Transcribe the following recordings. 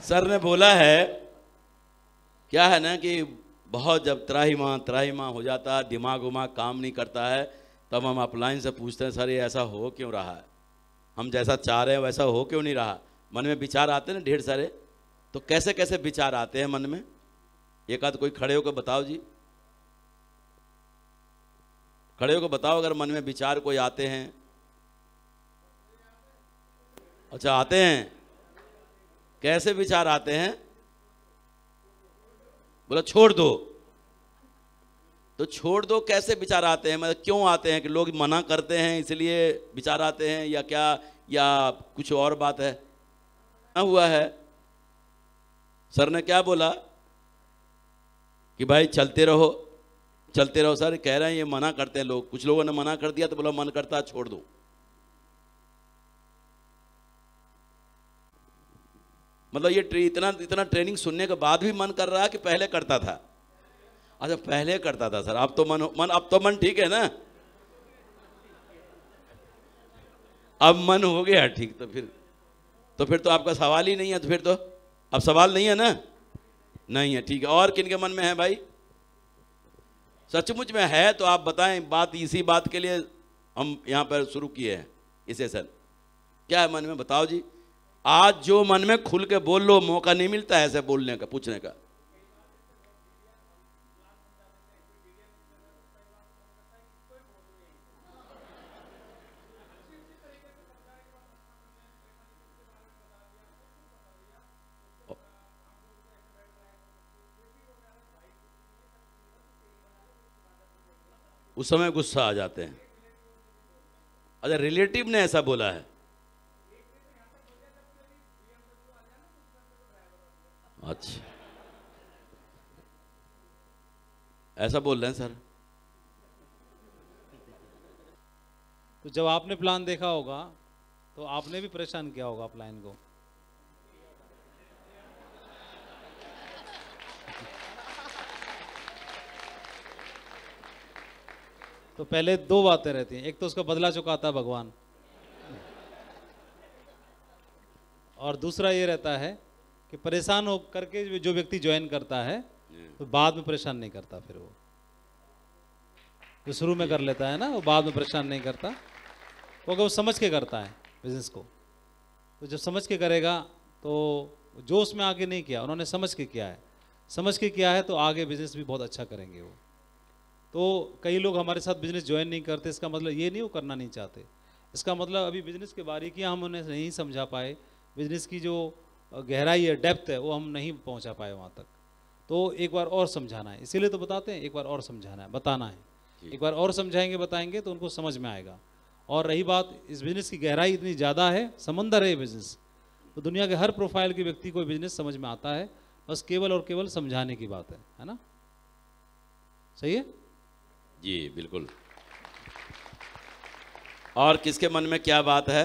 Sir ने बोला है, क्या है ना कि बहुत जब त्राहिमाम हो जाता है, दिमाग उमाग काम नहीं करता है, तब हम अपलाइन से पूछते हैं सर ये ऐसा हो क्यों रहा है, हम जैसा चाह रहे हैं वैसा हो क्यों नहीं रहा। मन में विचार आते हैं ना ढेर सारे, तो कैसे कैसे विचार आते हैं मन में, एक आध कोई खड़े होकर बताओ जी, खड़े होकर बताओ अगर मन में विचार कोई आते हैं। अच्छा आते हैं, कैसे विचार आते हैं? बोला छोड़ दो, तो छोड़ दो कैसे विचार आते हैं, मतलब क्यों आते हैं? कि लोग मना करते हैं इसलिए विचार आते हैं या क्या, या कुछ और बात है? ना हुआ है। सर ने क्या बोला कि भाई चलते रहो चलते रहो। सर कह रहे हैं ये मना करते हैं लोग, कुछ लोगों ने मना कर दिया तो बोला मन करता है छोड़ दो। मतलब ये इतना ट्रेनिंग सुनने के बाद भी मन कर रहा है कि पहले करता था? अच्छा पहले करता था सर, अब तो मन ठीक है ना, अब मन हो गया ठीक, तो फिर तो आपका सवाल ही नहीं है, तो फिर तो अब सवाल नहीं है ना, नहीं है, ठीक है। और किनके मन में है भाई? सचमुच में है तो आप बताएं, बात इसी बात के लिए हम यहाँ पर शुरू किए हैं ये सेशन। क्या है मन में बताओ जी, आज जो मन में खुल के बोल लो, मौका नहीं मिलता है ऐसे बोलने का, पूछने का। उस समय गुस्सा आ जाते हैं। अच्छा रिलेटिव ने ऐसा बोला है? अच्छा ऐसा बोल रहे हैं सर। तो जब आपने प्लान देखा होगा तो आपने भी परेशान किया होगा प्लान को। तो पहले दो बातें रहती हैं, एक तो उसका बदला चुकाता है भगवान, और दूसरा ये रहता है कि परेशान हो करके जो व्यक्ति ज्वाइन करता है तो बाद में परेशान नहीं करता, फिर वो जो शुरू में कर लेता है ना वो बाद में परेशान नहीं करता, क्योंकि वो समझ के करता है बिजनेस को। तो जब समझ के करेगा तो जो उसमें आगे नहीं किया उन्होंने समझ के किया है, समझ के किया है तो आगे बिजनेस भी बहुत अच्छा करेंगे वो। तो कई लोग हमारे साथ बिजनेस ज्वाइन नहीं करते, इसका मतलब ये नहीं वो करना नहीं चाहते, इसका मतलब अभी बिजनेस के बारीकियां हम उन्हें नहीं समझा पाए, बिजनेस की जो गहराई है, डेप्थ है, वो हम नहीं पहुंचा पाए वहाँ तक। तो एक बार और समझाना है, इसीलिए तो बताते हैं, एक बार और समझाना है, बताना है, एक बार और समझाएंगे बताएंगे तो उनको समझ में आएगा। और रही बात, इस बिज़नेस की गहराई इतनी ज़्यादा है, समंदर है ये बिज़नेस, तो दुनिया के हर प्रोफाइल के व्यक्ति को बिज़नेस समझ में आता है, बस केवल और केवल समझाने की बात है ना? सही है जी बिल्कुल। और किसके मन में क्या बात है?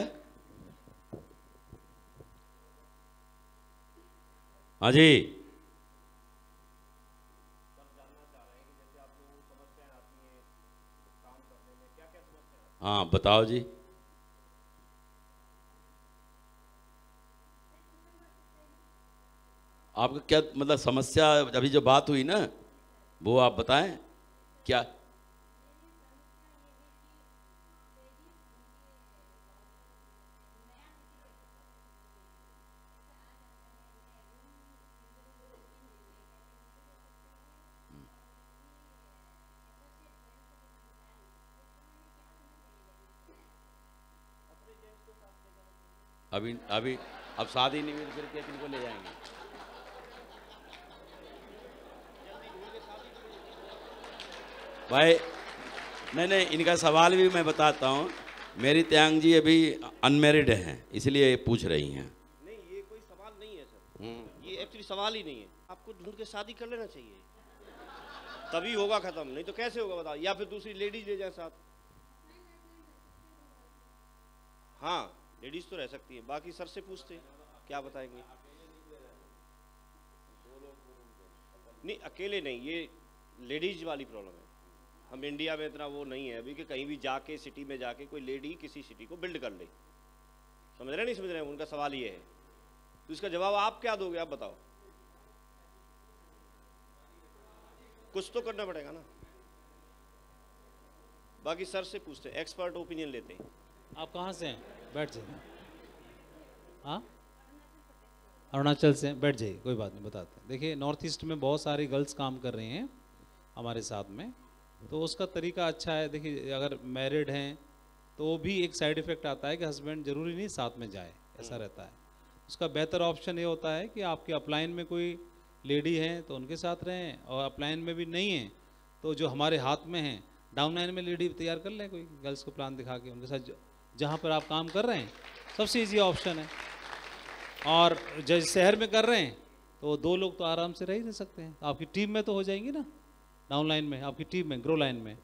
हाँ जी हाँ बताओ जी। आपका क्या मतलब समस्या, अभी जो बात हुई ना वो आप बताएं क्या? अभी अब शादी नहीं हुई फिर क्या, किनको ले जाएंगे? भाई नहीं इनका सवाल भी मैं बताता हूँ। मेरी त्यांग जी अभी अनमेरिड हैं इसलिए पूछ रही हैं। नहीं ये कोई सवाल नहीं है सर, ये एक्चुअली सवाल ही नहीं है। आपको ढूंढ के शादी कर लेना चाहिए, तभी होगा खत्म, नहीं तो कैसे होगा बताओ? या फिर दूसरी लेडीज ले जाए साथ। हाँ लेडीज तो रह सकती है, बाकी सर से पूछते क्या बताएंगे। नहीं अकेले नहीं, ये लेडीज वाली प्रॉब्लम है। हम इंडिया में इतना वो नहीं है अभी कि कहीं भी जाके सिटी में जाके कोई लेडी किसी सिटी को बिल्ड कर ले। समझ रहे नहीं समझ रहे? उनका सवाल ये है तो इसका जवाब आप क्या दोगे, आप बताओ। कुछ तो करना पड़ेगा ना। बाकी सर से पूछते हैं, एक्सपर्ट ओपिनियन लेते हैं। आप कहाँ से हैं? बैठ जाइए। हाँ, अरुणाचल से बैठ जाइए, कोई बात नहीं, बताते हैं। देखिए, नॉर्थ ईस्ट में बहुत सारी गर्ल्स काम कर रही हैं हमारे साथ में, तो उसका तरीका अच्छा है। देखिए, अगर मैरिड हैं तो वो भी एक साइड इफ़ेक्ट आता है कि हस्बैंड ज़रूरी नहीं साथ में जाए, ऐसा रहता है। उसका बेहतर ऑप्शन ये होता है कि आपके अपलाइन में कोई लेडी हैं तो उनके साथ रहें, और अपलाइन में भी नहीं है तो जो हमारे हाथ में हैं डाउन लाइन में लेडी तैयार कर लें, कोई गर्ल्स को प्लान दिखा के उनके साथ जहाँ पर आप काम कर रहे हैं, सबसे ईजी ऑप्शन है। और जब शहर में कर रहे हैं तो 2 लोग तो आराम से रह ही नहीं सकते हैं, आपकी टीम में तो हो जाएंगी ना, डाउन लाइन में आपकी टीम में, ग्रो लाइन में,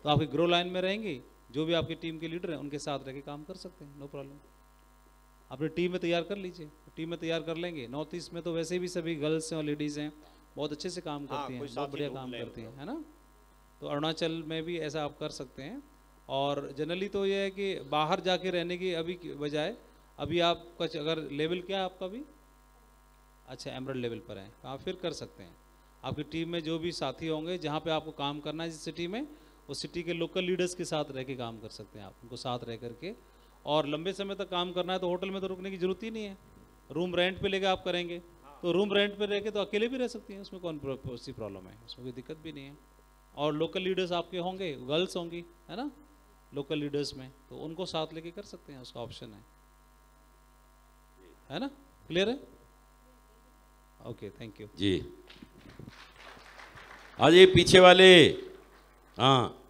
तो आपकी ग्रो लाइन में रहेंगी, जो भी आपकी टीम के लीडर हैं उनके साथ रह के काम कर सकते हैं, नो प्रॉब्लम। अपनी टीम में तैयार कर लीजिए, टीम में तैयार कर लेंगे। नॉर्थ ईस्ट में तो वैसे भी सभी गर्ल्स हैं और लेडीज़ हैं, बहुत अच्छे से काम करती हैं, बहुत बढ़िया काम करती हैं, है ना। तो अरुणाचल में भी ऐसा आप कर सकते हैं। और जनरली तो ये है कि बाहर जाके रहने की अभी बजाय, अभी आप कुछ अगर लेवल क्या है आपका भी, अच्छा एमरल्ड लेवल पर है, आप फिर कर सकते हैं। आपकी टीम में जो भी साथी होंगे, जहाँ पे आपको काम करना है जिस सिटी में, उस सिटी के लोकल लीडर्स के साथ रह के काम कर सकते हैं आप, उनको साथ रह करके। और लंबे समय तक काम करना है तो होटल में तो रुकने की जरूरत ही नहीं है, रूम रेंट पे लेके आप करेंगे, तो रूम रेंट पे रह के तो अकेले भी रह सकती हैं, उसमें कौन सी प्रॉब्लम है, उसमें कोई दिक्कत भी नहीं है। और लोकल लीडर्स आपके होंगे, गर्ल्स होंगी, है ना, लोकल लीडर्स में, तो उनको साथ लेके कर सकते हैं, उसका ऑप्शन है ना। क्लियर है? ओके, थैंक यू जी। आज ये पीछे वाले, हाँ,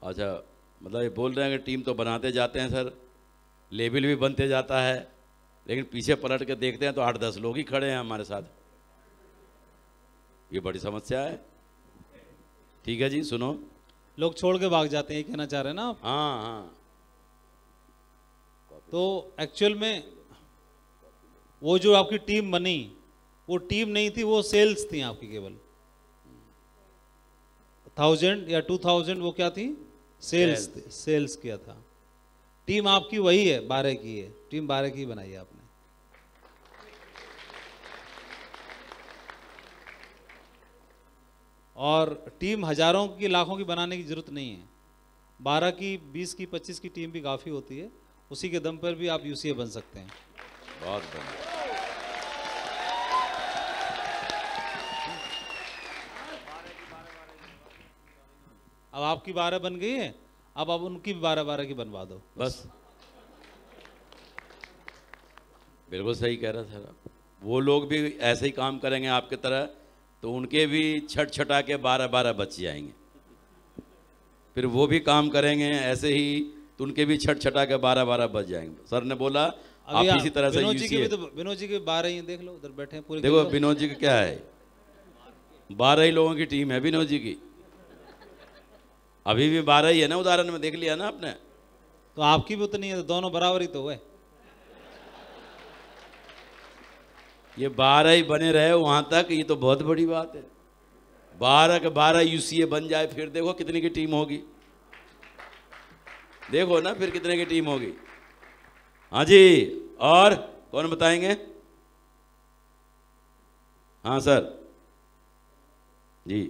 अच्छा, मतलब ये बोल रहे हैं कि टीम तो बनाते जाते हैं सर, लेवल भी बनते जाता है, लेकिन पीछे पलट के देखते हैं तो 8-10 लोग ही खड़े हैं हमारे साथ। ये बड़ी समस्या है। ठीक है जी, सुनो, लोग छोड़ के भाग जाते हैं, ये कहना चाह रहे हैं ना आप? हाँ हाँ। तो एक्चुअल में वो जो आपकी टीम बनी, वो टीम नहीं थी, वो सेल्स थी आपकी, केवल 1000 या 2000 वो क्या थी, सेल्स थी, सेल्स किया था। टीम आपकी वही है, 12 की है, टीम 12 की बनाई है आपने। और टीम हजारों की, लाखों की बनाने की जरूरत नहीं है, 12 की, 20 की, 25 की टीम भी काफ़ी होती है, उसी के दम पर भी आप यूसीए बन सकते हैं। बहुत बढ़िया। अब आपकी 12 बन गई है, अब आप उनकी भी 12-12 की बनवा दो बस। बिल्कुल सही कह रहे हैं सर, वो लोग भी ऐसे ही काम करेंगे आपके तरह, तो उनके भी छटा के 12-12 बच जाएंगे, फिर वो भी काम करेंगे ऐसे ही, तो उनके भी छटा के 12-12 बच जाएंगे। सर ने बोला आप इसी तरह से विनोद जी के भी, तो विनोद जी के 12 ही हैं, देख लो उधर बैठे हैं पूरे। देखो विनोद जी का क्या है, 12 ही लोगों की टीम है विनोद जी की, अभी भी 12 ही है ना, उदाहरण में देख लिया ना आपने। तो आपकी भी उतनी है, तो दोनों बराबर ही तो हुए। ये 12 ही बने रहे वहां तक, ये तो बहुत बड़ी बात है। 12 के 12 यूसीए बन जाए, फिर देखो कितने की टीम होगी, देखो ना फिर कितने की टीम होगी। हाँ जी, और कौन बताएंगे? हाँ सर जी।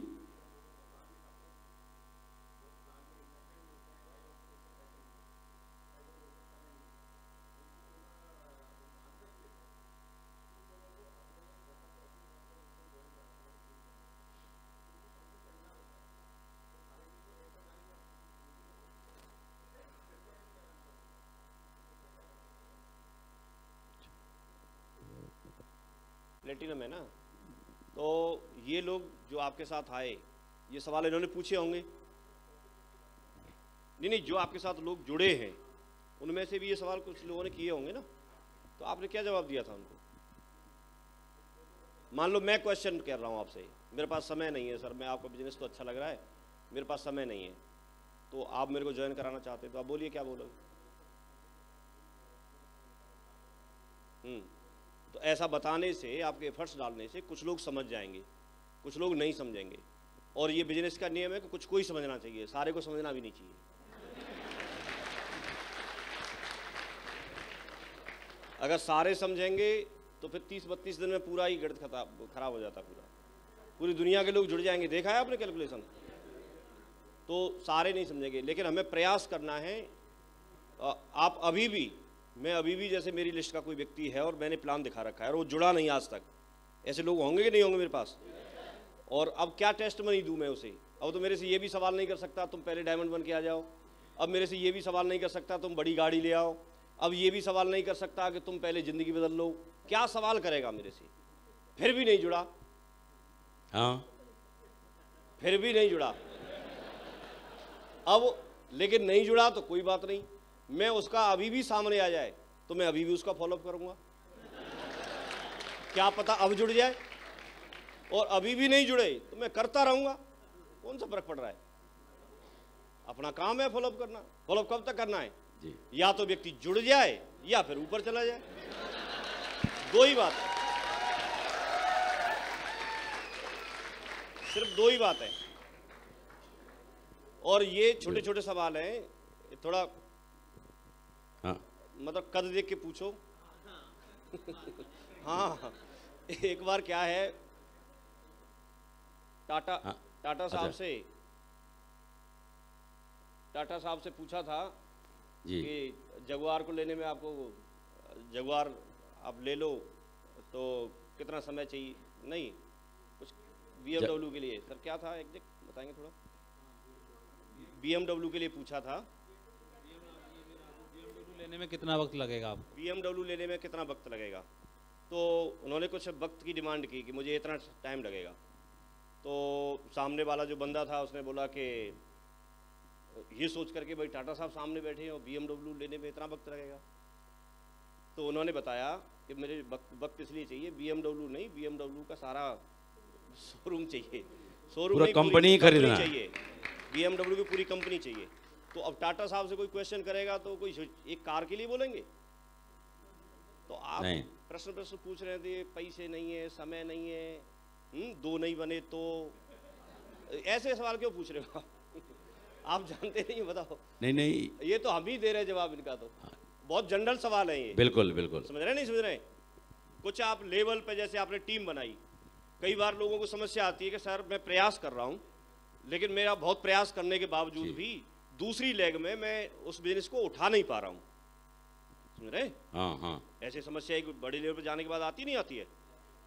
प्लेटिनम है ना, तो ये लोग जो आपके साथ आए, ये सवाल इन्होंने पूछे होंगे। नहीं, जो आपके साथ लोग जुड़े हैं उनमें से भी ये सवाल कुछ लोगों ने किए होंगे ना, तो आपने क्या जवाब दिया था उनको? मान लो मैं क्वेश्चन कर रहा हूँ आपसे, मेरे पास समय नहीं है सर, मैं आपका बिजनेस तो अच्छा लग रहा है, मेरे पास समय नहीं है, तो आप मेरे को ज्वाइन कराना चाहते हैं, तो आप बोलिए क्या बोलोगे? तो ऐसा बताने से, आपके एफर्ट्स डालने से कुछ लोग समझ जाएंगे, कुछ लोग नहीं समझेंगे। और ये बिजनेस का नियम है कि कुछ को ही समझना चाहिए, सारे को समझना भी नहीं चाहिए। अगर सारे समझेंगे तो फिर 30-32 दिन में पूरा ही गणित खराब हो जाता, पूरी दुनिया के लोग जुड़ जाएंगे। देखा है आपने कैलकुलेशन? तो सारे नहीं समझेंगे, लेकिन हमें प्रयास करना है। आप अभी भी, मैं अभी भी, जैसे मेरी लिस्ट का कोई व्यक्ति है और मैंने प्लान दिखा रखा है और वो जुड़ा नहीं आज तक, ऐसे लोग होंगे कि नहीं होंगे मेरे पास? और अब क्या टेस्ट मनी दूं मैं उसे? अब तो मेरे से ये भी सवाल नहीं कर सकता तुम पहले डायमंड बन के आ जाओ। अब मेरे से ये भी सवाल नहीं कर सकता तुम बड़ी गाड़ी ले आओ। अब ये भी सवाल नहीं कर सकता कि तुम पहले ज़िंदगी बदल लो। क्या सवाल करेगा मेरे से? फिर भी नहीं जुड़ा। हाँ, फिर भी नहीं जुड़ा। अब लेकिन नहीं जुड़ा तो कोई बात नहीं, मैं उसका अभी भी सामने आ जाए तो मैं अभी भी उसका फॉलोअप करूंगा। क्या पता अब जुड़ जाए, और अभी भी नहीं जुड़े तो मैं करता रहूंगा। कौन सा फर्क पड़ रहा है? अपना काम है फॉलोअप करना। फॉलोअप कब तक करना है जी। या तो व्यक्ति जुड़ जाए या फिर ऊपर चला जाए, दो ही बात है, सिर्फ दो ही बात है। और ये छोटे छोटे सवाल हैं, थोड़ा हाँ, मतलब कद देख के पूछो। हाँ, एक बार क्या है, टाटा साहब अच्छा। टाटा साहब से पूछा था जी। कि जगुआर को लेने में आपको, जगुआर आप ले लो तो कितना समय चाहिए? नहीं, कुछ BMW के लिए। सर क्या था एग्जैक्ट बताएंगे थोड़ा? BMW के लिए पूछा था। BMW लेने में कितना वक्त लगेगा आपको? BMW लेने में कितना वक्त लगेगा? तो उन्होंने कुछ वक्त की डिमांड की कि मुझे इतना टाइम लगेगा। तो सामने वाला जो बंदा था उसने बोला कि ये सोच करके भाई टाटा साहब सामने बैठे हैं और BMW लेने में इतना वक्त लगेगा। तो उन्होंने बताया कि मेरे वक्त इसलिए चाहिए, BMW नहीं, BMW का सारा शोरूम चाहिए, शोरूम पूरा नहीं, कंपनी ही पूरी खरीदना चाहिए, BMW की पूरी कंपनी चाहिए। तो अब टाटा साहब से कोई क्वेश्चन करेगा तो कोई एक कार के लिए बोलेंगे? तो आप नहीं। प्रश्न पूछ रहे थे, पैसे नहीं है, समय नहीं है, दो नहीं बने तो, ऐसे सवाल क्यों पूछ रहे हो? आप जानते नहीं, बताओ। नहीं, ये तो हम ही दे रहे हैं जवाब इनका। तो बहुत जनरल सवाल है ये। बिल्कुल बिल्कुल। समझ रहे नहीं समझ रहे? कुछ आप लेवल पे, जैसे आपने टीम बनाई, कई बार लोगों को समस्या आती है कि सर मैं प्रयास कर रहा हूँ, लेकिन मेरा बहुत प्रयास करने के बावजूद भी दूसरी लेग में मैं उस बिजनेस को उठा नहीं पा रहा हूँ। समझ रहे? हाँ हाँ, ऐसी समस्या एक बड़ी लेवल पर जाने के बाद आती नहीं आती है?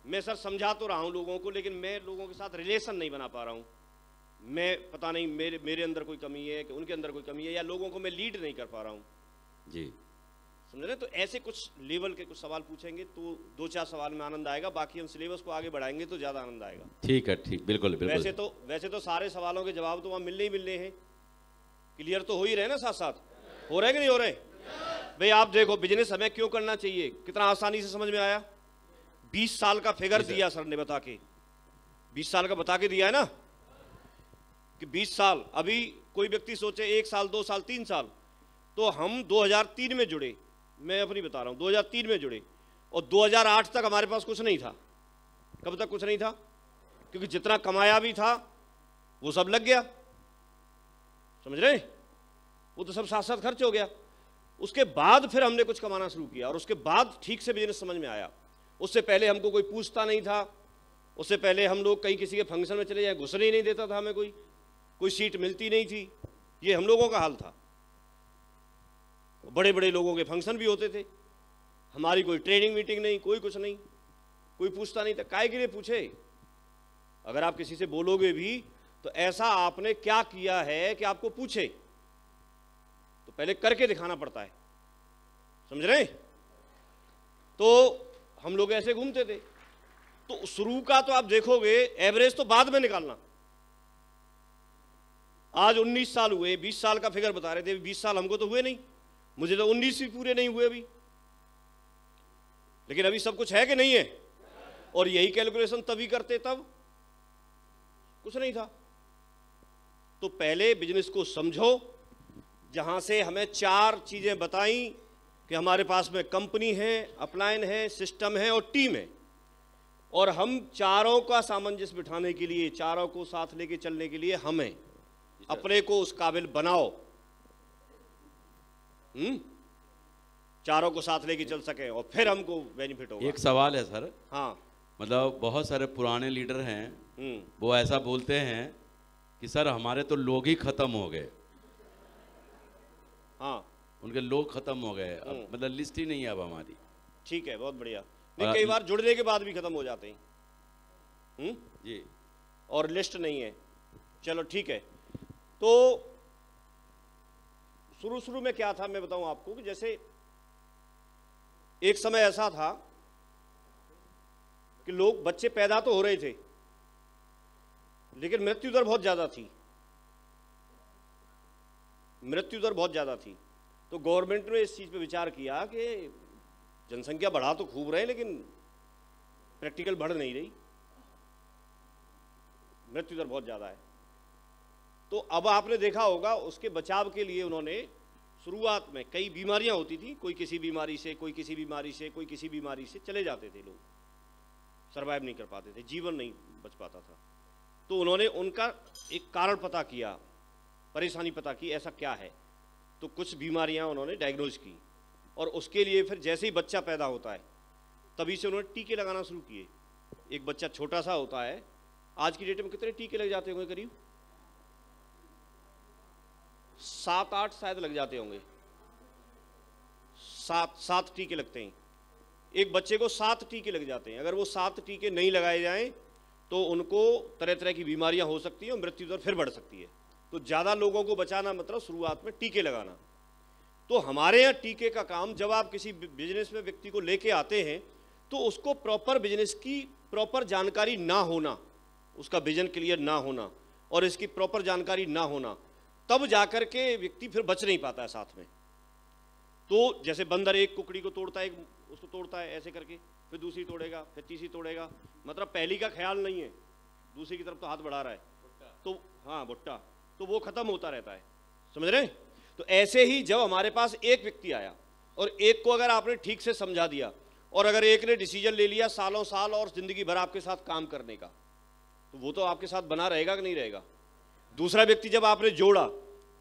मैं सर समझा तो रहा हूँ लोगों को, लेकिन मैं लोगों के साथ रिलेशन नहीं बना पा रहा हूँ। मैं पता नहीं मेरे अंदर कोई कमी है कि उनके अंदर कोई कमी है, या लोगों को मैं लीड नहीं कर पा रहा हूँ जी। समझ रहे? तो ऐसे कुछ लेवल के कुछ सवाल पूछेंगे तो 2-4 सवाल में आनंद आएगा, बाकी हम सिलेबस को आगे बढ़ाएंगे तो ज़्यादा आनंद आएगा। ठीक है, ठीक, बिल्कुल बिल्कुल। वैसे तो सारे सवालों के जवाब तो वहाँ मिलने ही मिलने हैं। क्लियर तो हो ही रहे ना, साथ साथ हो रहे कि नहीं हो रहे? भाई आप देखो, बिजनेस हमें क्यों करना चाहिए, कितना आसानी से समझ में आया। 20 साल का फिगर दिया सर ने बता के, 20 साल का बता के दिया है ना कि 20 साल। अभी कोई व्यक्ति सोचे 1 साल 2 साल 3 साल, तो हम 2003 में जुड़े, मैं अपनी बता रहा हूँ, 2003 में जुड़े और 2008 तक हमारे पास कुछ नहीं था। कब तक कुछ नहीं था? क्योंकि जितना कमाया भी था वो सब लग गया। समझ रहे? वो तो सब साथ साथ खर्च हो गया। उसके बाद फिर हमने कुछ कमाना शुरू किया और उसके बाद ठीक से बिजनेस समझ में आया। उससे पहले हमको कोई पूछता नहीं था, उससे पहले हम लोग कहीं किसी के फंक्शन में चले जाए घुसने ही नहीं देता था हमें, कोई सीट मिलती नहीं थी। ये हम लोगों का हाल था। बड़े बड़े लोगों के फंक्शन भी होते थे, हमारी कोई ट्रेनिंग मीटिंग नहीं, कोई कुछ नहीं, कोई पूछता नहीं था। काहे के लिए पूछे? अगर आप किसी से बोलोगे भी तो ऐसा आपने क्या किया है कि आपको पूछे, तो पहले करके दिखाना पड़ता है। समझ रहे? तो हम लोग ऐसे घूमते थे। तो शुरू का तो आप देखोगे, एवरेज तो बाद में निकालना। आज 19 साल हुए, 20 साल का फिगर बता रहे थे, 20 साल हमको तो हुए नहीं, मुझे तो 19 भी पूरे नहीं हुए अभी, लेकिन अभी सब कुछ है कि नहीं है? और यही कैलकुलेशन तभी करते तब कुछ नहीं था। तो पहले बिजनेस को समझो, जहां से हमें 4 चीजें बताई कि हमारे पास में कंपनी है, अपलाइन है, सिस्टम है और टीम है। और हम चारों का सामंजस्य बिठाने के लिए, चारों को साथ लेके चलने के लिए हम हैं। अपने को उस काबिल बनाओ, चारों को साथ लेके चल सके और फिर हमको बेनिफिट होगा। एक सवाल है सर, हाँ, मतलब बहुत सारे पुराने लीडर हैं, वो ऐसा बोलते हैं कि सर हमारे तो लोग ही खत्म हो गए। हाँ, उनके लोग खत्म हो गए, अब मतलब लिस्ट ही नहीं है अब हमारी। ठीक है, बहुत बढ़िया। नहीं, कई बार जुड़ने के बाद भी खत्म हो जाते हैं जी, और लिस्ट नहीं है। चलो ठीक है। तो शुरू में क्या था मैं बताऊं आपको कि जैसे एक समय ऐसा था कि लोग, बच्चे पैदा तो हो रहे थे लेकिन मृत्यु दर बहुत ज्यादा थी, मृत्यु दर बहुत ज्यादा थी। तो गवर्नमेंट ने इस चीज पे विचार किया कि जनसंख्या बढ़ा तो खूब रहे लेकिन प्रैक्टिकल बढ़ नहीं रही, मृत्यु दर बहुत ज्यादा है। तो अब आपने देखा होगा उसके बचाव के लिए उन्होंने शुरुआत में कई बीमारियां होती थी, कोई किसी बीमारी से, कोई किसी बीमारी से, कोई किसी बीमारी से चले जाते थे, लोग सरवाइव नहीं कर पाते थे, जीवन नहीं बच पाता था। तो उन्होंने उनका एक कारण पता किया, परेशानी पता की ऐसा क्या है। तो कुछ बीमारियां उन्होंने डायग्नोज की और उसके लिए फिर जैसे ही बच्चा पैदा होता है तभी से उन्होंने टीके लगाना शुरू किए। एक बच्चा छोटा सा होता है, आज की डेट में कितने टीके लग जाते होंगे? करीब 7-8 शायद लग जाते होंगे, 7 टीके लगते हैं एक बच्चे को, 7 टीके लग जाते हैं। अगर वो 7 टीके नहीं लगाए जाएं तो उनको तरह तरह की बीमारियां हो सकती हैं और मृत्यु दर फिर बढ़ सकती है। तो ज़्यादा लोगों को बचाना मतलब शुरुआत में टीके लगाना। तो हमारे यहाँ टीके का काम, जब आप किसी बिजनेस में व्यक्ति को लेके आते हैं तो उसको प्रॉपर बिजनेस की प्रॉपर जानकारी ना होना, उसका विजन क्लियर ना होना और इसकी प्रॉपर जानकारी ना होना, तब जाकर के व्यक्ति फिर बच नहीं पाता है साथ में। तो जैसे बंदर एक कुकड़ी को तोड़ता है, उसको तोड़ता है ऐसे करके, फिर दूसरी तोड़ेगा, फिर तीसरी तोड़ेगा, मतलब पहली का ख्याल नहीं है, दूसरी की तरफ तो हाथ बढ़ा रहा है, तो हाँ भुट्टा, तो वो खत्म होता रहता है, समझ रहे हैं? तो ऐसे ही जब हमारे पास एक व्यक्ति आया और एक को अगर आपने ठीक से समझा दिया और अगर एक ने डिसीजन ले लिया सालों साल और जिंदगी भर आपके साथ काम करने का, तो वो तो आपके साथ बना रहेगा कि नहीं रहेगा। दूसरा व्यक्ति जब आपने जोड़ा,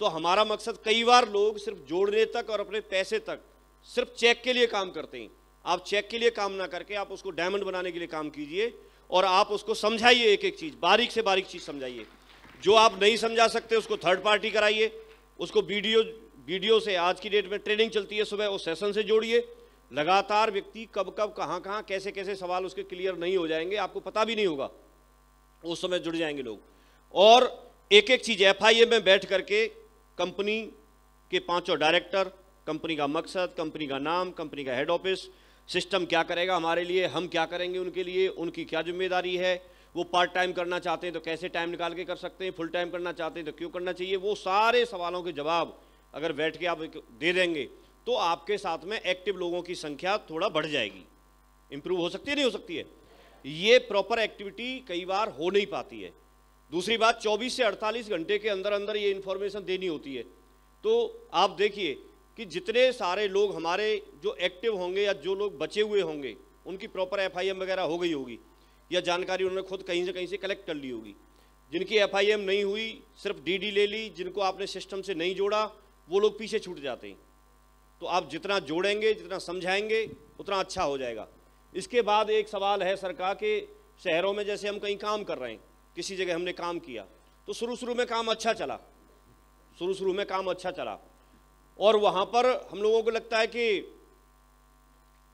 तो हमारा मकसद, कई बार लोग सिर्फ जोड़ने तक और अपने पैसे तक सिर्फ चेक के लिए काम करते हैं। आप चेक के लिए काम ना करके आप उसको डायमंड बनाने के लिए काम कीजिए और आप उसको समझाइए, एक एक चीज, बारीक से बारीक चीज समझाइए। जो आप नहीं समझा सकते उसको थर्ड पार्टी कराइए, उसको वीडियो से, आज की डेट में ट्रेनिंग चलती है सुबह, उस सेशन से जोड़िए। लगातार व्यक्ति कब कब कहाँ कहाँ कैसे कैसे सवाल उसके क्लियर नहीं हो जाएंगे, आपको पता भी नहीं होगा, उस समय जुड़ जाएंगे लोग। और एक एक चीज FIM में बैठ करके कंपनी के 5 डायरेक्टर, कंपनी का मकसद, कंपनी का नाम, कंपनी का हेड ऑफिस, सिस्टम क्या करेगा हमारे लिए, हम क्या करेंगे उनके लिए, उनकी क्या जिम्मेदारी है, वो पार्ट टाइम करना चाहते हैं तो कैसे टाइम निकाल के कर सकते हैं, फुल टाइम करना चाहते हैं तो क्यों करना चाहिए, वो सारे सवालों के जवाब अगर बैठ के आप दे देंगे तो आपके साथ में एक्टिव लोगों की संख्या थोड़ा बढ़ जाएगी, इंप्रूव हो सकती है, नहीं हो सकती है। ये प्रॉपर एक्टिविटी कई बार हो नहीं पाती है। दूसरी बात, 24 से 48 घंटे के अंदर अंदर ये इन्फॉर्मेशन देनी होती है। तो आप देखिए कि जितने सारे लोग हमारे जो एक्टिव होंगे या जो लोग बचे हुए होंगे उनकी प्रॉपर FIM वगैरह हो गई होगी या जानकारी उन्होंने खुद कहीं से कलेक्ट कर ली होगी। जिनकी FIM नहीं हुई, सिर्फ DD ले ली, जिनको आपने सिस्टम से नहीं जोड़ा, वो लोग पीछे छूट जाते हैं। तो आप जितना जोड़ेंगे, जितना समझाएंगे, उतना अच्छा हो जाएगा। इसके बाद एक सवाल है सर का कि शहरों में जैसे हम कहीं काम कर रहे हैं, किसी जगह हमने काम किया तो शुरू में काम अच्छा चला, शुरू में काम अच्छा चला और वहाँ पर हम लोगों को लगता है कि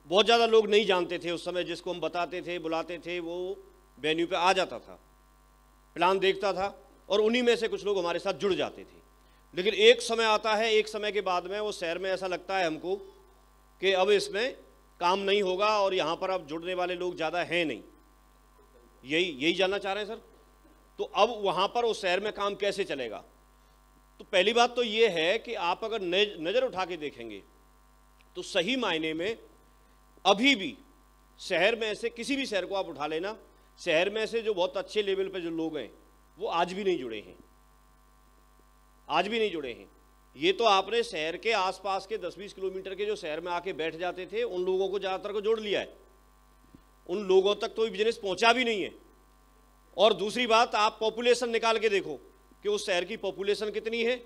बहुत ज़्यादा लोग नहीं जानते थे उस समय, जिसको हम बताते थे, बुलाते थे, वो वेन्यू पे आ जाता था, प्लान देखता था और उन्हीं में से कुछ लोग हमारे साथ जुड़ जाते थे। लेकिन एक समय आता है, एक समय के बाद में वो शहर में ऐसा लगता है हमको कि अब इसमें काम नहीं होगा और यहाँ पर अब जुड़ने वाले लोग ज़्यादा हैं नहीं। यही जानना चाह रहे हैं सर? तो अब वहाँ पर उस शहर में काम कैसे चलेगा? तो पहली बात तो ये है कि आप अगर नज़र उठा के देखेंगे तो सही मायने में अभी भी शहर में से किसी भी शहर को आप उठा लेना, शहर में से जो बहुत अच्छे लेवल पे जो लोग हैं वो आज भी नहीं जुड़े हैं, आज भी नहीं जुड़े हैं। ये तो आपने शहर के आसपास के 10-20 किलोमीटर के जो शहर में आके बैठ जाते थे उन लोगों को ज़्यादातर को जोड़ लिया है। उन लोगों तक तो बिजनेस पहुंचा भी नहीं है। और दूसरी बात, आप पॉपुलेशन निकाल के देखो कि उस शहर की पॉपुलेशन कितनी है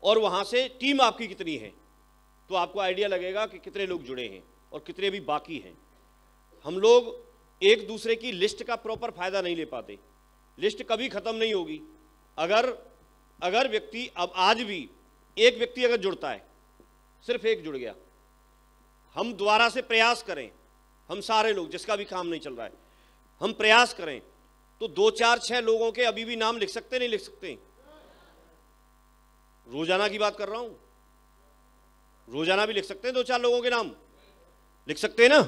और वहां से टीम आपकी कितनी है, तो आपको आइडिया लगेगा कि कितने लोग जुड़े हैं और कितने भी बाकी हैं। हम लोग एक दूसरे की लिस्ट का प्रॉपर फायदा नहीं ले पाते। लिस्ट कभी खत्म नहीं होगी। अगर व्यक्ति, अब आज भी एक व्यक्ति अगर जुड़ता है, सिर्फ एक जुड़ गया, हम दोबारा से प्रयास करें, हम सारे लोग जिसका भी काम नहीं चल रहा है, हम प्रयास करें तो 2 4 6 लोगों के अभी भी नाम लिख सकते नहीं लिख सकते? रोजाना की बात कर रहा हूं, रोजाना भी लिख सकते हैं 2 4 लोगों के नाम लिख सकते हैं ना।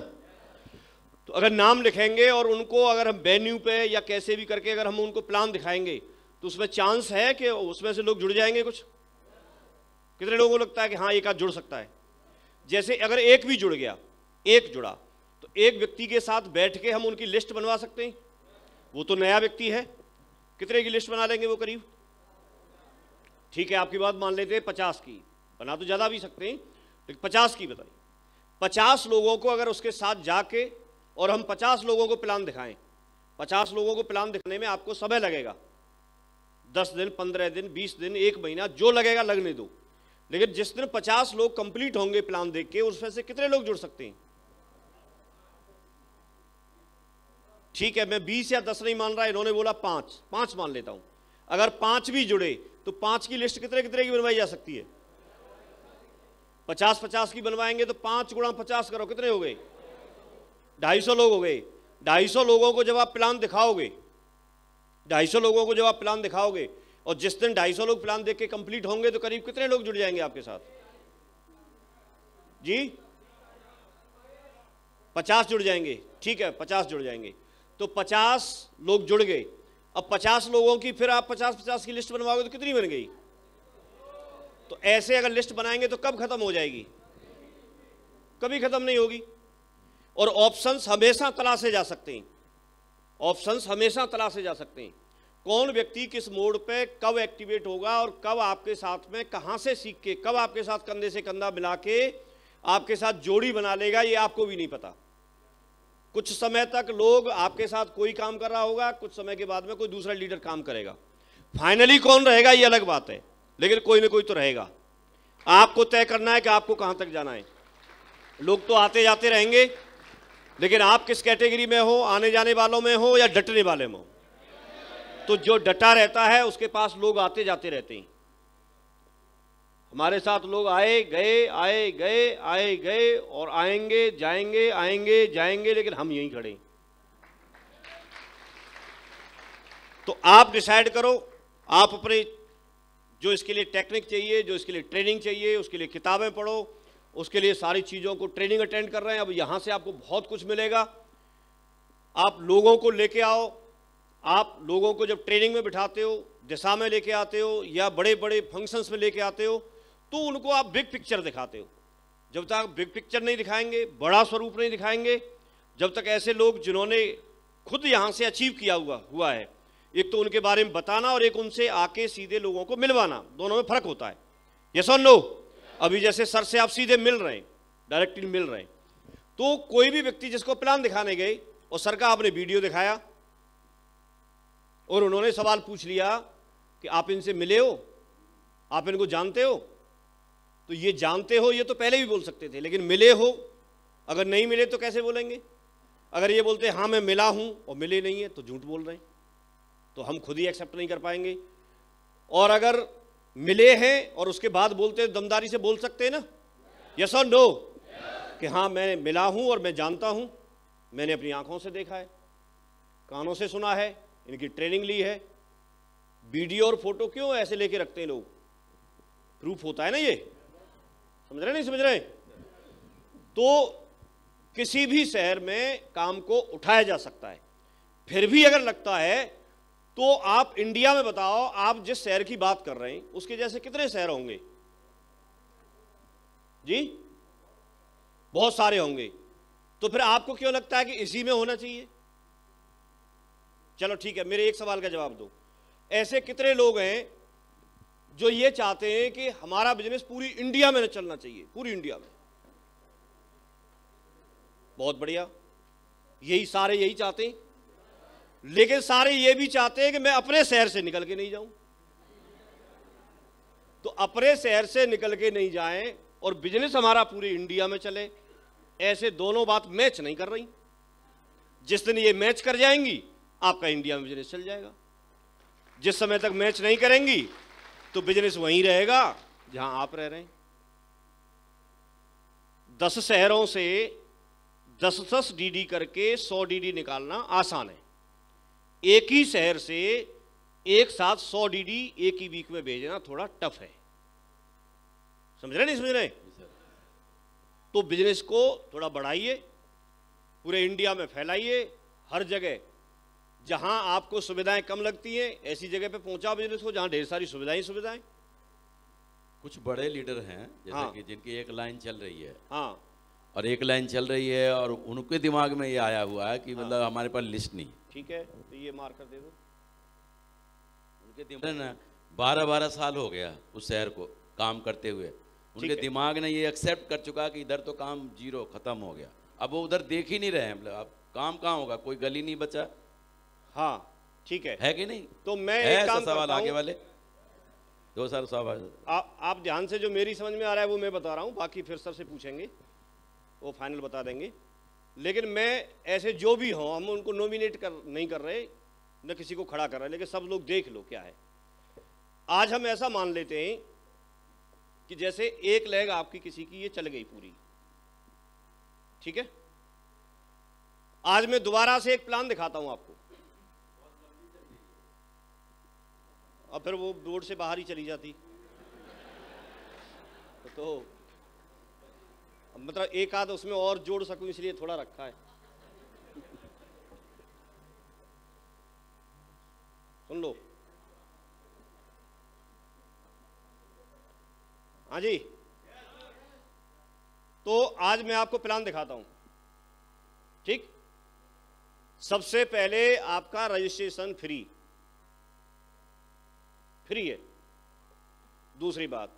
तो अगर नाम लिखेंगे और उनको अगर हम वेन्यू पे या कैसे भी करके अगर हम उनको प्लान दिखाएंगे तो उसमें चांस है कि उसमें से लोग जुड़ जाएंगे। कुछ कितने लोगों को लगता है कि हाँ एक आध जुड़ सकता है? जैसे अगर एक भी जुड़ गया, एक जुड़ा, तो एक व्यक्ति के साथ बैठ के हम उनकी लिस्ट बनवा सकते हैं। वो तो नया व्यक्ति है, कितने की लिस्ट बना लेंगे वो? करीब, ठीक है आपकी बात मान लेते हैं 50 की, बना तो ज़्यादा भी सकते हैं लेकिन 50 की बताइए। 50 लोगों को अगर उसके साथ जाके और हम 50 लोगों को प्लान दिखाएं, 50 लोगों को प्लान दिखाने में आपको समय लगेगा, 10 दिन, 15 दिन, 20 दिन, 1 महीना, जो लगेगा लगने दो। लेकिन जिस दिन 50 लोग कंप्लीट होंगे प्लान देख के, उसमें से कितने लोग जुड़ सकते हैं? ठीक है, मैं 20 या 10 नहीं मान रहा, इन्होंने बोला 5 मान लेता हूं। अगर 5 भी जुड़े तो 5 की लिस्ट कितने कितने की बनवाई जा सकती है? 50 की बनवाएंगे तो 5 गुणा 50 करो, कितने हो गए? 250 लोग हो गए। 250 लोगों को जब आप प्लान दिखाओगे, 250 लोगों को जब आप प्लान दिखाओगे और जिस दिन 250 लोग प्लान देख के कंप्लीट होंगे तो करीब कितने लोग जुड़ जाएंगे आपके साथ? जी 50 जुड़ जाएंगे। ठीक है, 50 जुड़ जाएंगे तो 50 लोग जुड़ गए। अब 50 लोगों की फिर आप 50 की लिस्ट बनवाओगे तो कितनी बन गई? तो ऐसे अगर लिस्ट बनाएंगे तो कब खत्म हो जाएगी? कभी खत्म नहीं होगी। और ऑप्शंस हमेशा तलाशे जा सकते हैं, ऑप्शंस हमेशा तलाशे जा सकते हैं। कौन व्यक्ति किस मोड पे कब एक्टिवेट होगा और कब आपके साथ में कहां से सीख के कब आपके साथ कंधे से कंधा मिला के आपके साथ जोड़ी बना लेगा, ये आपको भी नहीं पता। कुछ समय तक लोग आपके साथ कोई काम कर रहा होगा, कुछ समय के बाद में कोई दूसरा लीडर काम करेगा। फाइनली कौन रहेगा ये अलग बात है, लेकिन कोई ना कोई तो रहेगा। आपको तय करना है कि आपको कहां तक जाना है। लोग तो आते जाते रहेंगे, लेकिन आप किस कैटेगरी में हो, आने जाने वालों में हो या डटने वाले में हो? तो जो डटा रहता है उसके पास लोग आते जाते रहते हैं। हमारे साथ लोग आए गए आए गए आए गए और आएंगे जाएंगे आएंगे जाएंगे, लेकिन हम यहीं खड़े। तो आप डिसाइड करो, आप अपने जो इसके लिए टेक्निक चाहिए, जो इसके लिए ट्रेनिंग चाहिए, उसके लिए किताबें पढ़ो, उसके लिए सारी चीज़ों को ट्रेनिंग अटेंड कर रहे हैं। अब यहाँ से आपको बहुत कुछ मिलेगा। आप लोगों को लेके आओ, आप लोगों को जब ट्रेनिंग में बिठाते हो, दिशा में लेके आते हो या बड़े बड़े फंक्शंस में लेके आते हो, तो उनको आप बिग पिक्चर दिखाते हो। जब तक बिग पिक्चर नहीं दिखाएंगे, बड़ा स्वरूप नहीं दिखाएंगे, जब तक ऐसे लोग जिन्होंने खुद यहाँ से अचीव किया हुआ है, एक तो उनके बारे में बताना और एक उनसे आके सीधे लोगों को मिलवाना, दोनों में फर्क होता है। यस और नो? अभी जैसे सर से आप सीधे मिल रहे हैं, डायरेक्टली मिल रहे हैं, तो कोई भी व्यक्ति जिसको प्लान दिखाने गए और सर का आपने वीडियो दिखाया और उन्होंने सवाल पूछ लिया कि आप इनसे मिले हो, आप इनको जानते हो? तो ये जानते हो ये तो पहले भी बोल सकते थे, लेकिन मिले हो, अगर नहीं मिले तो कैसे बोलेंगे? अगर ये बोलते हाँ मैं मिला हूं और मिले नहीं है तो झूठ बोल रहे हैं, तो हम खुद ही एक्सेप्ट नहीं कर पाएंगे। और अगर मिले हैं और उसके बाद बोलते हैं, दमदारी से बोल सकते हैं ना, यस और नो, कि हाँ मैं मिला हूं और मैं जानता हूं, मैंने अपनी आंखों से देखा है, कानों से सुना है, इनकी ट्रेनिंग ली है। वीडियो और फोटो क्यों ऐसे लेके रखते हैं लोग? प्रूफ होता है ना। ये समझ रहे नहीं समझ रहे? तो किसी भी शहर में काम को उठाया जा सकता है। फिर भी अगर लगता है तो आप इंडिया में बताओ, आप जिस शहर की बात कर रहे हैं उसके जैसे कितने शहर होंगे जी? बहुत सारे होंगे। तो फिर आपको क्यों लगता है कि इसी में होना चाहिए? चलो ठीक है, मेरे एक सवाल का जवाब दो। ऐसे कितने लोग हैं जो ये चाहते हैं कि हमारा बिजनेस पूरी इंडिया में चलना चाहिए, पूरी इंडिया में? बहुत बढ़िया, यही सारे यही चाहते हैं, लेकिन सारे ये भी चाहते हैं कि मैं अपने शहर से निकल के नहीं जाऊं। तो अपने शहर से निकल के नहीं जाएं और बिजनेस हमारा पूरे इंडिया में चले, ऐसे दोनों बात मैच नहीं कर रही। जिस दिन ये मैच कर जाएंगी आपका इंडिया में बिजनेस चल जाएगा। जिस समय तक मैच नहीं करेंगी तो बिजनेस वहीं रहेगा जहां आप रह रहे हैं। 10 शहरों से 10-10 डीडी करके 100 डीडी निकालना आसान है। एक ही शहर से एक साथ 100 डीडी एक ही वीक में भेजना थोड़ा टफ है। समझ रहे नहीं समझ रहे? तो बिजनेस को थोड़ा बढ़ाइए, पूरे इंडिया में फैलाइए, हर जगह जहां आपको सुविधाएं कम लगती हैं ऐसी जगह पे पहुंचाओ बिजनेस को जहां ढेर सारी सुविधाएं। कुछ बड़े लीडर हैं जैसे हाँ। कि जिनकी एक लाइन चल रही है, हाँ, और एक लाइन चल रही है और उनके दिमाग में ये आया हुआ है कि मतलब हमारे पास लिस्ट नहीं। ठीक है, तो ये मार्कर दे दो। उनके दिमाग ना 12-12 साल हो गया उस शहर को काम करते हुए, उनके दिमाग ने ये एक्सेप्ट कर चुका कि इधर तो काम जीरो खत्म हो गया। अब वो उधर देख ही नहीं रहे हैं, मतलब अब काम कहाँ होगा, कोई गली नहीं बचा। हाँ ठीक है कि नहीं? तो मैं है एक काम ऐसा सवाल करता आगे हूं। वाले 2 साल सवाल आप ध्यान से, जो मेरी समझ में आ रहा है वो मैं बता रहा हूं, बाकी फिर सर से पूछेंगे, वो फाइनल बता देंगे। लेकिन मैं ऐसे जो भी हों, हम उनको नॉमिनेट नहीं कर रहे, न किसी को खड़ा कर रहे, लेकिन सब लोग देख लो क्या है। आज हम ऐसा मान लेते हैं कि जैसे एक लेग आपकी किसी की ये चल गई पूरी, ठीक है। आज मैं दोबारा से एक प्लान दिखाता हूं आपको, और फिर वो रोड से बाहर ही चली जाती। तो मतलब एक आध उसमें और जोड़ सकूं इसलिए थोड़ा रखा है। सुन लो। हाँ जी, तो आज मैं आपको प्लान दिखाता हूं, ठीक। सबसे पहले आपका रजिस्ट्रेशन फ्री है। दूसरी बात,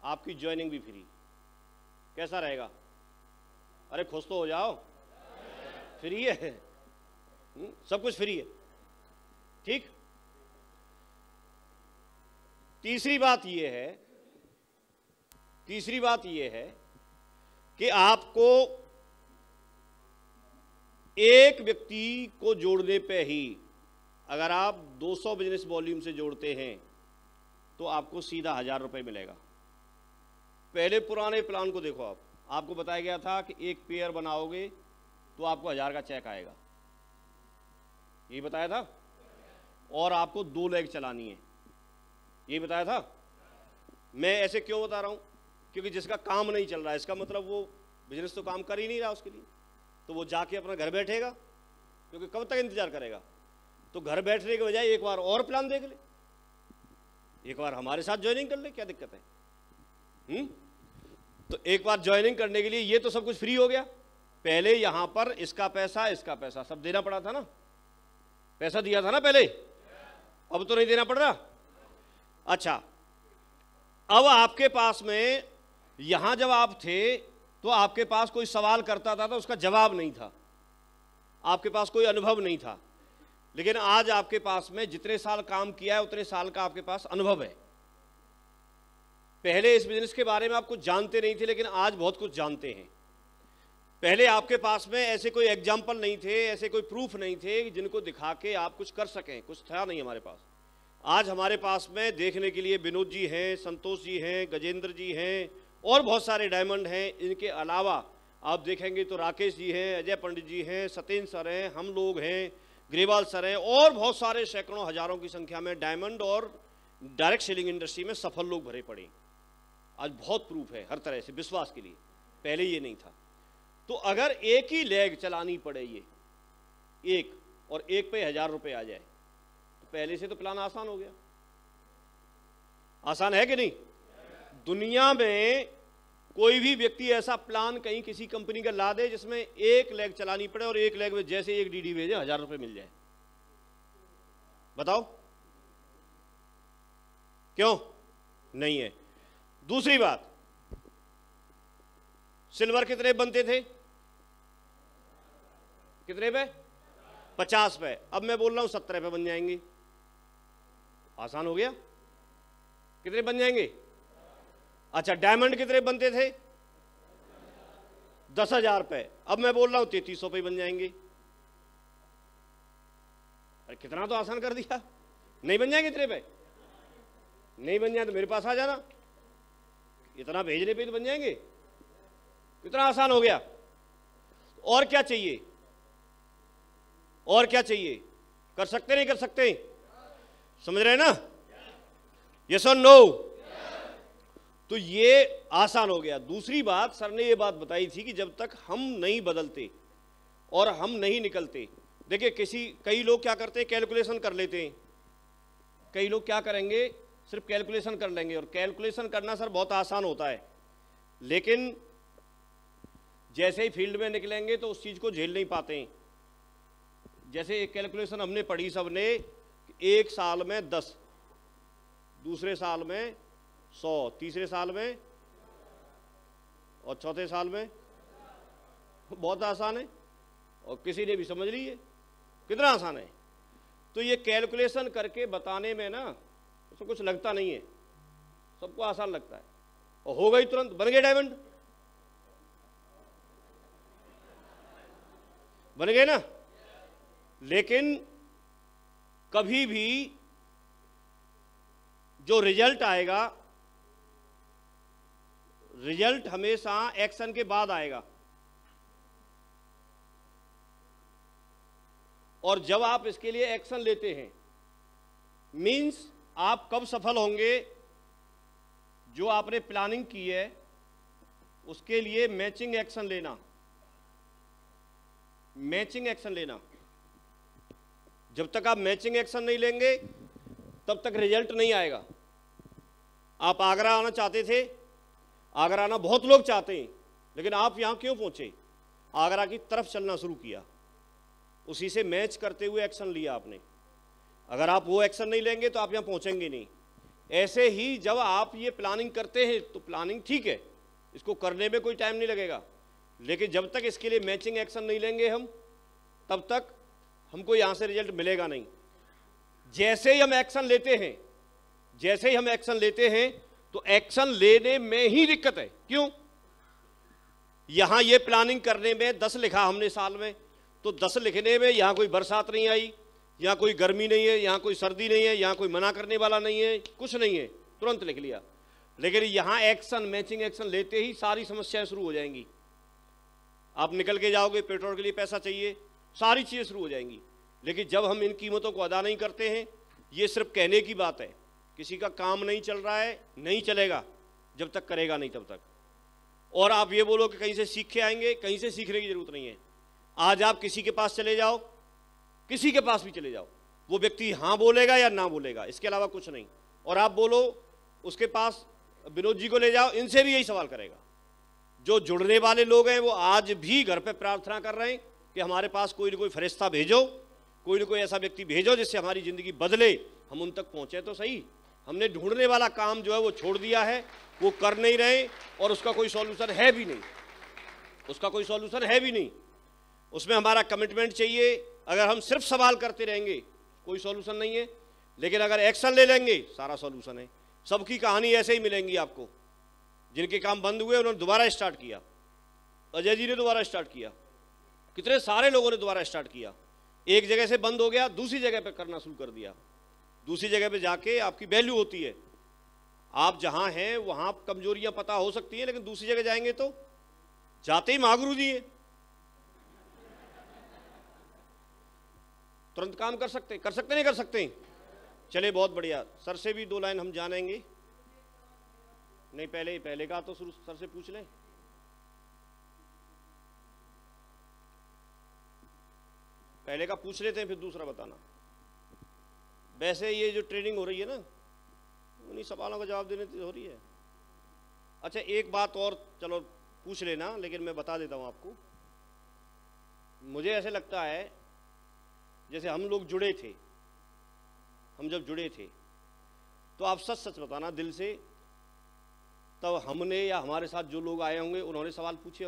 आपकी ज्वाइनिंग भी फ्री। कैसा रहेगा? अरे खुश तो हो जाओ, फ्री है, सब कुछ फ्री है, ठीक। तीसरी बात यह है कि आपको एक व्यक्ति को जोड़ने पे ही, अगर आप 200 बिजनेस वॉल्यूम से जोड़ते हैं तो आपको सीधा 1000 रुपये मिलेगा। पहले पुराने प्लान को देखो, आपको बताया गया था कि एक पेयर बनाओगे तो आपको 1000 का चेक आएगा, ये बताया था। और आपको 2 लेग चलानी है, ये बताया था। मैं ऐसे क्यों बता रहा हूं? क्योंकि जिसका काम नहीं चल रहा है, इसका मतलब वो बिजनेस तो काम कर ही नहीं रहा, उसके लिए तो वो जाके अपना घर बैठेगा, क्योंकि कब तक इंतजार करेगा। तो घर बैठने के बजाय एक बार और प्लान देख ले, एक बार हमारे साथ ज्वाइनिंग कर ले, क्या दिक्कत है? तो एक बार ज्वाइनिंग करने के लिए ये तो सब कुछ फ्री हो गया। पहले यहां पर इसका पैसा सब देना पड़ा था ना, पैसा दिया था ना पहले, अब तो नहीं देना पड़ रहा। अच्छा, अब आपके पास में यहां जब आप थे तो आपके पास कोई सवाल करता था तो उसका जवाब नहीं था, आपके पास कोई अनुभव नहीं था। लेकिन आज आपके पास में जितने साल काम किया है उतने साल का आपके पास अनुभव है। पहले इस बिजनेस के बारे में आप कुछ जानते नहीं थे, लेकिन आज बहुत कुछ जानते हैं। पहले आपके पास में ऐसे कोई एग्जाम्पल नहीं थे, ऐसे कोई प्रूफ नहीं थे जिनको दिखा के आप कुछ कर सकें, कुछ था नहीं हमारे पास। आज हमारे पास में देखने के लिए विनोद जी हैं, संतोष जी हैं, गजेंद्र जी हैं, और बहुत सारे डायमंड हैं। इनके अलावा आप देखेंगे तो राकेश जी हैं, अजय पंडित जी हैं, सत्येंद्र सर हैं, हम लोग हैं, ग्रेवाल सर हैं, और बहुत सारे सैकड़ों हजारों की संख्या में डायमंड और डायरेक्ट सेलिंग इंडस्ट्री में सफल लोग भरे पड़े। आज बहुत प्रूफ है हर तरह से विश्वास के लिए, पहले ये नहीं था। तो अगर एक ही लेग चलानी पड़े, ये एक, और एक पे 1000 रुपये आ जाए, तो पहले से तो प्लान आसान हो गया। आसान है कि नहीं? दुनिया में कोई भी व्यक्ति ऐसा प्लान कहीं किसी कंपनी का ला दे जिसमें एक लेग चलानी पड़े और एक लेग में जैसे एक डीडी भेजे 1000 रुपये मिल जाए? बताओ क्यों नहीं है? दूसरी बात, सिल्वर कितने बनते थे? कितने पे? 50 पे। अब मैं बोल रहा हूं 17 पे बन जाएंगे। आसान हो गया। कितने बन जाएंगे? अच्छा, डायमंड कितने बनते थे? 10,000 पे। अब मैं बोल रहा हूं 3300 पे बन जाएंगे। अरे कितना तो आसान कर दिया। नहीं बन जाएंगे इतने पे? नहीं बन जाए तो मेरे पास आ जाना, इतना भेजने पे तो बन जाएंगे। कितना आसान हो गया। और क्या चाहिए? और क्या चाहिए? कर सकते नहीं कर सकते? समझ रहे हैं ना? यस और नो? तो ये आसान हो गया। दूसरी बात, सर ने ये बात बताई थी कि जब तक हम नहीं बदलते और हम नहीं निकलते, देखिए कई लोग क्या करते हैं, कैलकुलेशन कर लेते हैं। कई लोग क्या करेंगे, सिर्फ कैलकुलेशन कर लेंगे। और कैलकुलेशन करना सर बहुत आसान होता है, लेकिन जैसे ही फील्ड में निकलेंगे तो उस चीज़ को झेल नहीं पाते हैं। जैसे एक कैलकुलेशन हमने पढ़ी सबने, एक साल में 10, दूसरे साल में 100, तीसरे साल में और चौथे साल में। बहुत आसान है और किसी ने भी समझ ली है। कितना आसान है। तो ये कैलकुलेशन करके बताने में ना उसको कुछ लगता नहीं है, सबको आसान लगता है और हो गई तुरंत, बन गए डायमंड, बन गए ना। लेकिन कभी भी जो रिजल्ट आएगा, रिजल्ट हमेशा एक्शन के बाद आएगा। और जब आप इसके लिए एक्शन लेते हैं, मीन्स आप कब सफल होंगे, जो आपने प्लानिंग की है उसके लिए मैचिंग एक्शन लेना, मैचिंग एक्शन लेना। जब तक आप मैचिंग एक्शन नहीं लेंगे तब तक रिजल्ट नहीं आएगा। आप आगरा आना चाहते थे, आगरा आना बहुत लोग चाहते हैं, लेकिन आप यहां क्यों पहुंचे? आगरा की तरफ चलना शुरू किया, उसी से मैच करते हुए एक्शन लिया आपने। अगर आप वो एक्शन नहीं लेंगे तो आप यहां पहुंचेंगे नहीं। ऐसे ही जब आप ये प्लानिंग करते हैं तो प्लानिंग ठीक है, इसको करने में कोई टाइम नहीं लगेगा, लेकिन जब तक इसके लिए मैचिंग एक्शन नहीं लेंगे हम, तब तक हमको यहां से रिजल्ट मिलेगा नहीं। जैसे ही हम एक्शन लेते हैं, जैसे ही हम एक्शन लेते हैं तो एक्शन लेने में ही दिक्कत है। क्यों? यहां ये प्लानिंग करने में 10 लिखा हमने साल में, तो 10 लिखने में यहां कोई बरसात नहीं आई, यहां कोई गर्मी नहीं है, यहां कोई सर्दी नहीं है, यहां कोई मना करने वाला नहीं है, कुछ नहीं है, तुरंत लिख लिया। लेकिन यहां एक्शन, मैचिंग एक्शन लेते ही सारी समस्याएं शुरू हो जाएंगी। आप निकल के जाओगे, पेट्रोल के लिए पैसा चाहिए, सारी चीजें शुरू हो जाएंगी। लेकिन जब हम इन कीमतों को अदा नहीं करते हैं, ये सिर्फ कहने की बात है, किसी का काम नहीं चल रहा है, नहीं चलेगा जब तक करेगा नहीं तब तक। और आप ये बोलो कि कहीं से सीख के आएंगे, कहीं से सीखने की जरूरत नहीं है। आज आप किसी के पास चले जाओ, किसी के पास भी चले जाओ, वो व्यक्ति हाँ बोलेगा या ना बोलेगा, इसके अलावा कुछ नहीं। और आप बोलो उसके पास विनोद जी को ले जाओ, इनसे भी यही सवाल करेगा। जो जुड़ने वाले लोग हैं वो आज भी घर पे प्रार्थना कर रहे हैं कि हमारे पास कोई ना कोई फरिश्ता भेजो, कोई ना कोई ऐसा व्यक्ति भेजो जिससे हमारी ज़िंदगी बदले, हम उन तक पहुँचे तो सही। हमने ढूंढने वाला काम जो है वो छोड़ दिया है, वो कर नहीं रहे और उसका कोई सॉल्यूशन है भी नहीं, उसका कोई सॉल्यूशन है भी नहीं। उसमें हमारा कमिटमेंट चाहिए। अगर हम सिर्फ सवाल करते रहेंगे कोई सॉल्यूशन नहीं है, लेकिन अगर एक्शन ले लेंगे सारा सॉल्यूशन है। सबकी कहानी ऐसे ही मिलेंगी आपको। जिनके काम बंद हुए उन्होंने दोबारा स्टार्ट किया, अजय जी ने दोबारा स्टार्ट किया, कितने सारे लोगों ने दोबारा स्टार्ट किया। एक जगह से बंद हो गया, दूसरी जगह पे करना शुरू कर दिया। दूसरी जगह पे जाके आपकी वैल्यू होती है। आप जहां हैं वहां कमजोरियां पता हो सकती हैं, लेकिन दूसरी जगह जाएंगे तो जाते ही महागुरु जी हैं, तुरंत काम कर सकते नहीं कर सकते। चले बहुत बढ़िया। सर से भी 2 लाइन हम जानेंगे। नहीं, पहले का तो शुरू सर से पूछ लें। पहले का पूछ लेते हैं, फिर दूसरा बताना। वैसे ये जो ट्रेनिंग हो रही है ना, उन्हीं सवालों का जवाब देने से हो रही है। अच्छा, एक बात और चलो पूछ लेना, लेकिन मैं बता देता हूं आपको। मुझे ऐसे लगता है जैसे हम लोग जुड़े थे, हम जब जुड़े थे तो आप सच सच बताना दिल से तब हमने या हमारे साथ जो लोग आए होंगे उन्होंने सवाल पूछे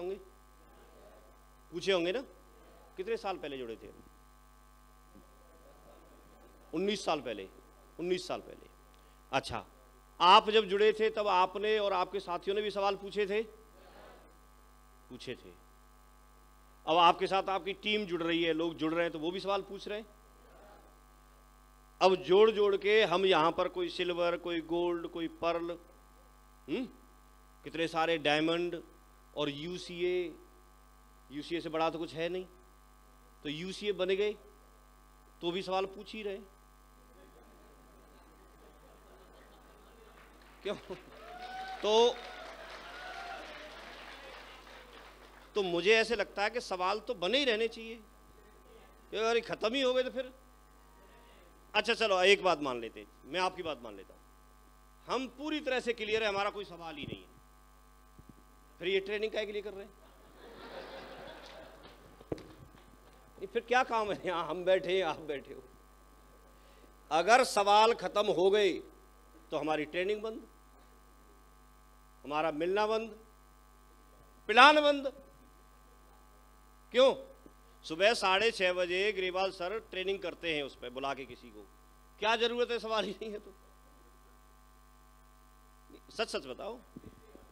होंगे ना। कितने साल पहले जुड़े थे? 19 साल पहले। 19 साल पहले। अच्छा, आप जब जुड़े थे तब आपने और आपके साथियों ने भी सवाल पूछे थे? अब आपके साथ आपकी टीम जुड़ रही है, लोग जुड़ रहे हैं, तो वो भी सवाल पूछ रहे हैं। अब जोड़ जोड़ के हम यहां पर कोई सिल्वर, कोई गोल्ड, कोई पर्ल, कितने सारे डायमंड और यूसीए से बड़ा तो कुछ है नहीं, तो यूसीए बन गए तो भी सवाल पूछ ही रहे। क्यों? तो मुझे ऐसे लगता है कि सवाल तो बने ही रहने चाहिए, अगर खत्म ही हो गए तो फिर। अच्छा चलो, एक बात मान लेते, मैं आपकी बात मान लेता हूं, हम पूरी तरह से क्लियर है, हमारा कोई सवाल ही नहीं है, फिर ये ट्रेनिंग काहे के लिए कर रहे हैं? फिर क्या काम है? यहां हम बैठे हैं, आप बैठे हो। अगर सवाल खत्म हो गए तो हमारी ट्रेनिंग बंद, हमारा मिलना बंद, प्लान बंद। क्यों? सुबह 6:30 बजे ग्रेवाल सर ट्रेनिंग करते हैं, उस पर बुला के किसी को, क्या जरूरत है? सवाल ही नहीं है तो। सच सच बताओ,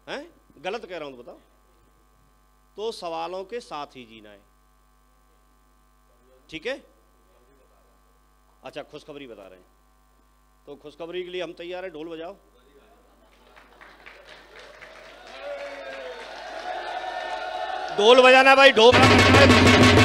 हैं? गलत कह रहा हूं तो बताओ। तो सवालों के साथ ही जीना है, ठीक है? अच्छा, खुशखबरी बता रहे हैं, तो खुशखबरी के लिए हम तैयार हैं। ढोल बजाओ। ढोल बजाना भाई, ढोल बजाना।